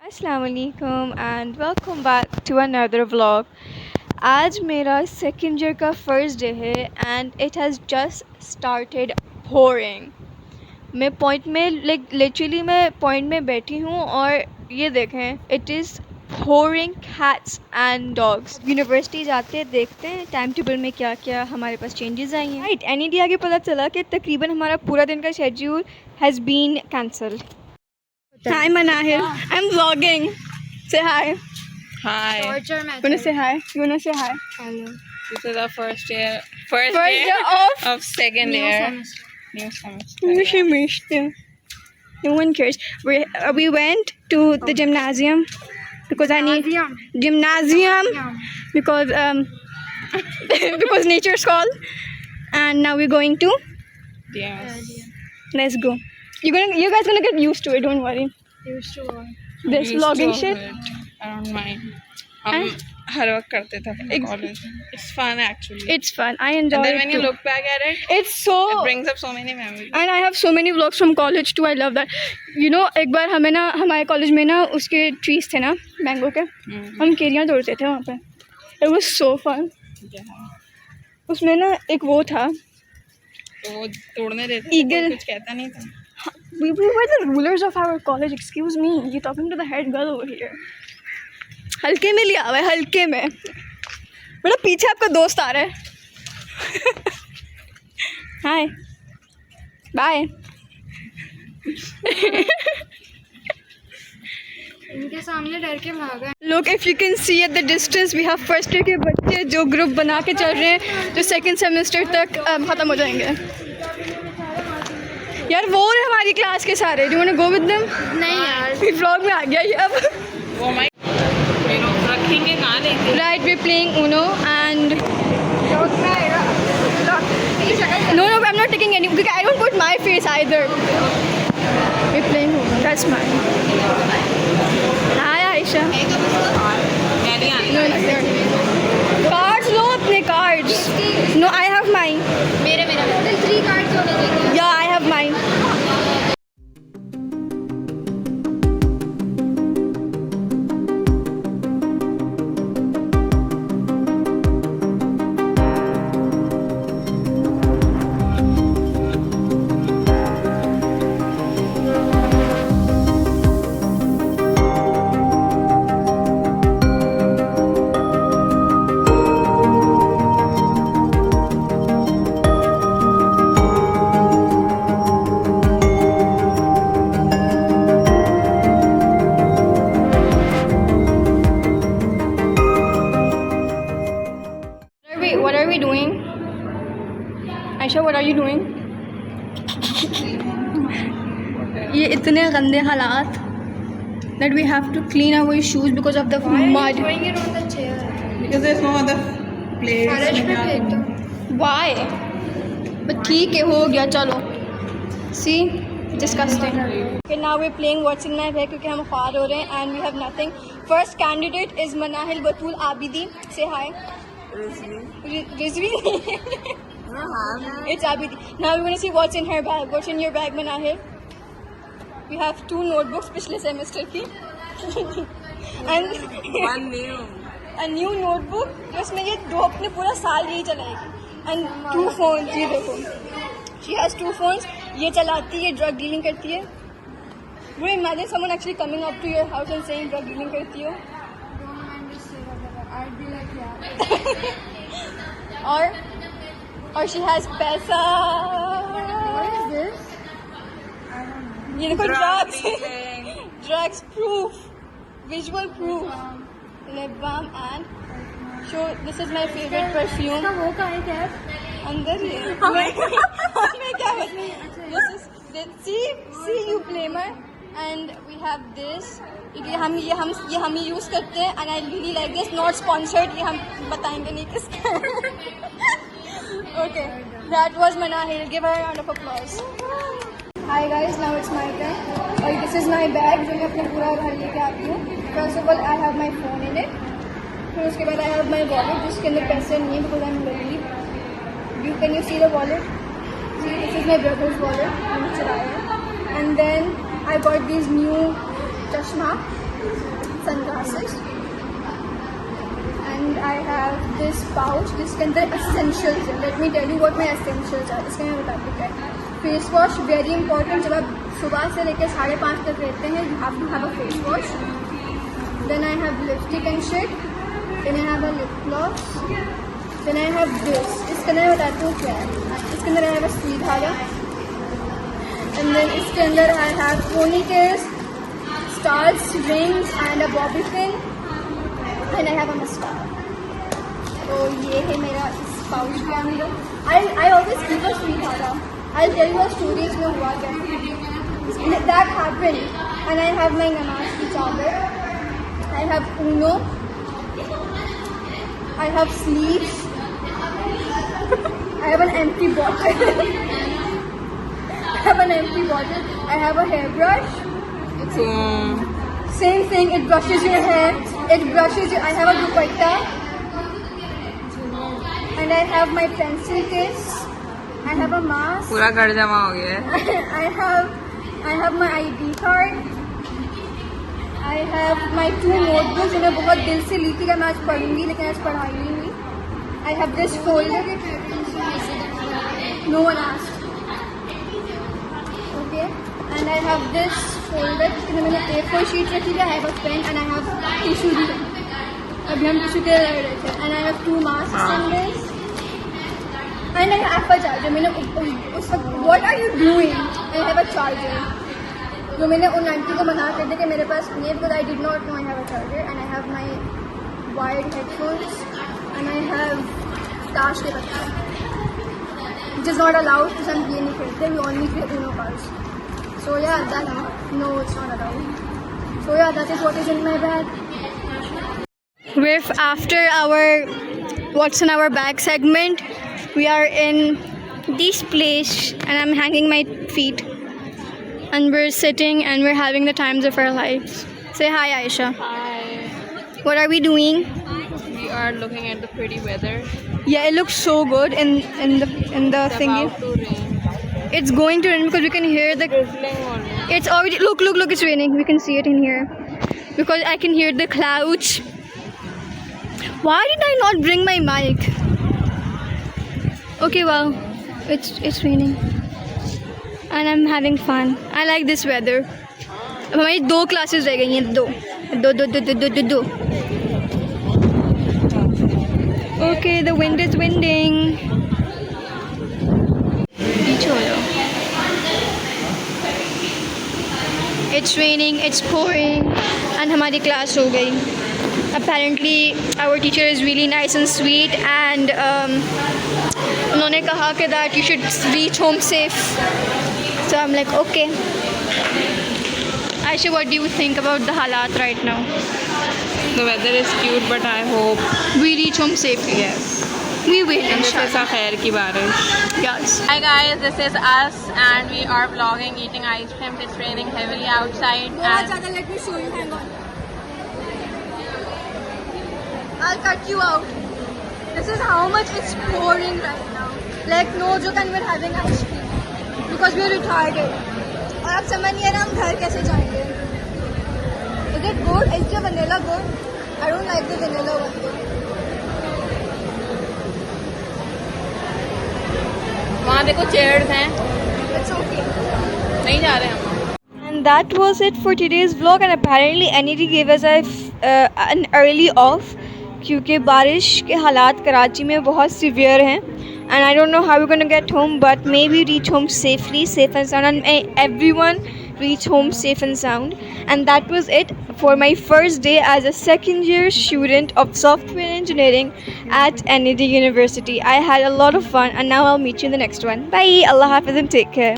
अस्सलाम वालेकुम and welcome back to another vlog. आज मेरा सेकेंड ईयर का फर्स्ट डे है and it has just started pouring। मैं पॉइंट में लिटरली मैं पॉइंट में बैठी हूँ और ये देखें it is pouring cats and dogs। University जाते देखते हैं टाइम टेबल में क्या क्या हमारे पास चेंजेस आई हैं। राइट NED आगे पता चला कि तकरीबन हमारा पूरा दिन का schedule has been cancel. Hi Manahil, I'm vlogging. Say hi. Hi. You wanna say hi? You wanna say hi? Hello. This is our first day year of second new year. semester. New semester. She missed you. No one cares. We went to the gymnasium because I need gymnasium because because nature's call, and now we're going to. Yes. Let's go. You guys gonna get used to it. Don't worry. Used to what? This vlogging shit. I don't mind. हम हर वक्त करते थे अपने college. It's fun actually. It's fun. I enjoy And then it when you too. look back at it, It's so. it brings up so many memories. And I have so many vlogs from college too. I love that. You know, एक बार हमें ना हमारे college में ना उसके trees थे ना mango के, हम केरियाँ तोड़ते थे वहाँ पे. It was so fun. Yeah. उसमें ना एक वो था. तो वो तोड़ने देते थे, Eagle. कुछ कहता नहीं था. We were the rulers of our college. Excuse me. You're talking to the head girl over here. हल्के में लिया हुआ है, हल्के में. बेटा पीछे आपका दोस्त आ रहा है. Hi. Bye. इनके सामने डर के भागा. Look, if you can see at the distance, we have first year के बच्चे जो ग्रुप बना के चल रहे हैं, जो सेकंड सेमेस्टर तक ख़त्म हो जाएंगे. यार वो है हमारी क्लास के सारे. Do you want to go with them? नहीं यार. व्लॉग में आ गया ये अब. वो माइक रखेंगे कहाँ लेंगे? Right, we're playing Uno and no, I'm not taking any because I don't put my face either. We're playing Uno. That's mine. Hi Aisha. Carry आने. No, no. Cards लो अपने cards. No, I have mine. मेरा total 3 cards होने चाहिए. Yeah, I have mine. What are we doing? Aisha, what are you doing? ये इतने गंदे हालात that we have to clean our shoes because of the mud. Throwing it on the chair. Because there's no other place. फर्श पे फेंक दो. Why? But ठीक है हो गया चलो. See, disgusting. Okay, now we're playing What's in My Bag क्योंकि हम ख्वार हो रहे हैं and we have nothing. First candidate is Manahil Batul Abidi. Say hi. Rizvi. It's Abidi. Now we're going to see what's in her bag. What's in your bag, Manahil? We have 2 notebooks पिछले semester की. And One new. a new notebook जिसमें ये 2 अपने पूरा साल यही चलाएगी. And 2 phones. ये देखो. She has 2 phones. ये चलाती है, drug dealing करती है. Bro, imagine someone actually coming up to your house and saying drug dealing करती हो. Don't mind this shit. I'd be like yeah. और she has पैसा. What is this? I don't know. ये देखो drugs. Drugs proof. Visual proof. Lip balm and so this is my favorite perfume. इसका वो का है क्या? अंदर ही है. हमें क्या बताएं? This is see you blamer and we have this. ये हम यूज़ करते हैं and I really like this. Not sponsored. ये हम बताएंगे नहीं किसका. Okay, that was Manahil. Give her a round of applause. Hi guys, now it's my turn. और this is my bag जो मैं अपना पूरा घर लेके आती हूँ. First of all, I have my phone in it. फिर उसके बाद I have my wallet जिसके अंदर पैसे नहीं है because I'm lonely. Can you see the wallet? See, this is my brother's wallet. मैंने चलाया है. And then I got these new chashma sunglasses, and I have this pouch जिसके अंदर essentials है. Let me tell you what my essentials are. इसके मैं बताती हूँ क्या है. Face wash very important. जब आप सुबह से लेकर 5:30 तक रहते हैं, you have to have a face wash. Then I have lipstick and shit. Then I have a lip gloss. Then I have this. इसके अंदर मैं बताती हूँ क्या है. इसके अंदर I have a सुई धागा. And then इसके अंदर I have ponytails, stars, rings and a bobby pin. And I have a mascara. तो ये है मेरा इस पाउच के अंदर. I always keep a sweet धागा. I'll tell you a story इसमें हुआ क्या. That happened. And I have my नमाज की चादर. I have Uno. I have sleeves. I have an empty bottle. I have an empty bottle. I have a hairbrush. Same thing. It brushes your hair. It brushes your. I have a dupatta. And I have my pencil case. I have a mask. पूरा घर जमा हो गया है. I have my ID card. I have my 2 notebooks जिन्हें बहुत दिल से ली थी कि मैं आज पढ़ूंगी, लेकिन आज पढ़ाई नहीं हुई. I have this folder. No one asked. Okay. And I have this folder जिसमें मैंने A4 sheet रखी है. I have a pen and I have tissue भी. अभी हम टिश्यू के लग रहे थे. And I have 2 masks in this. And I have a charger. मैंने उस वक्त what are you doing? I have a charger. जो मैंने उन आंटी को मना कर दिया कि मेरे पास नहीं है, because I did not know I have a charger. And I have my wired headphones. And I have ताश के पत्ते. Which is not allowed because हम ये नहीं खेलते. We only play Uno cards. So yeah, that no, it's not allowed. So yeah, that is what is in my bag. With after our what's in our bag segment, we are in this place and I'm hanging my feet and we're sitting and we're having the times of our lives. Say hi, Aisha. Hi. What are we doing? We are looking at the pretty weather. Yeah, it looks so good in the It's thingy. about to rain. It's going to rain because we can hear the. Drizzling only. It's already look, it's raining. We can see it in here because I can hear the clouds. Why did I not bring my mic? Okay, well, it's raining and I'm having fun. I like this weather. अब हमारी 2 classes रह गई हैं. दो. Okay, the wind is winding. It's raining, it's pouring, and हमारी class हो गई. Apparently, our teacher is really nice and sweet, and उन्होंने कहा कि that you should reach home safe. So I'm like, okay. Aisha, what do you think about the halat right now? The weather is cute, but I hope We reach home safely. yes. We will, And this is inshallah. a khair ki barish. Yes. Hi guys, this is us and we are vlogging eating ice cream. It's raining heavily outside. And Let me show you. Hang on. I'll cut you out. This is how much it's pouring right now. Like no joke, and we're having ice cream because we're retarded. और आप समझ नहीं आ रहा हम घर कैसे जाएंगे. Is it good? Is the vanilla good? I don't like the vanilla one. वहाँ देखो chairs हैं. It's okay. नहीं जा रहे हम. And that was it for today's vlog. And apparently NED gave us an early off क्योंकि बारिश के हालात कराची में बहुत severe हैं. And I don't know how we're going to get home, but maybe reach home safely, safe and sound, and everyone reach home safe and sound. And that was it for my first day as a second year student of software engineering at NED University. I had a lot of fun, and now I'll meet you in the next one. Bye. Allah Hafiz and take care.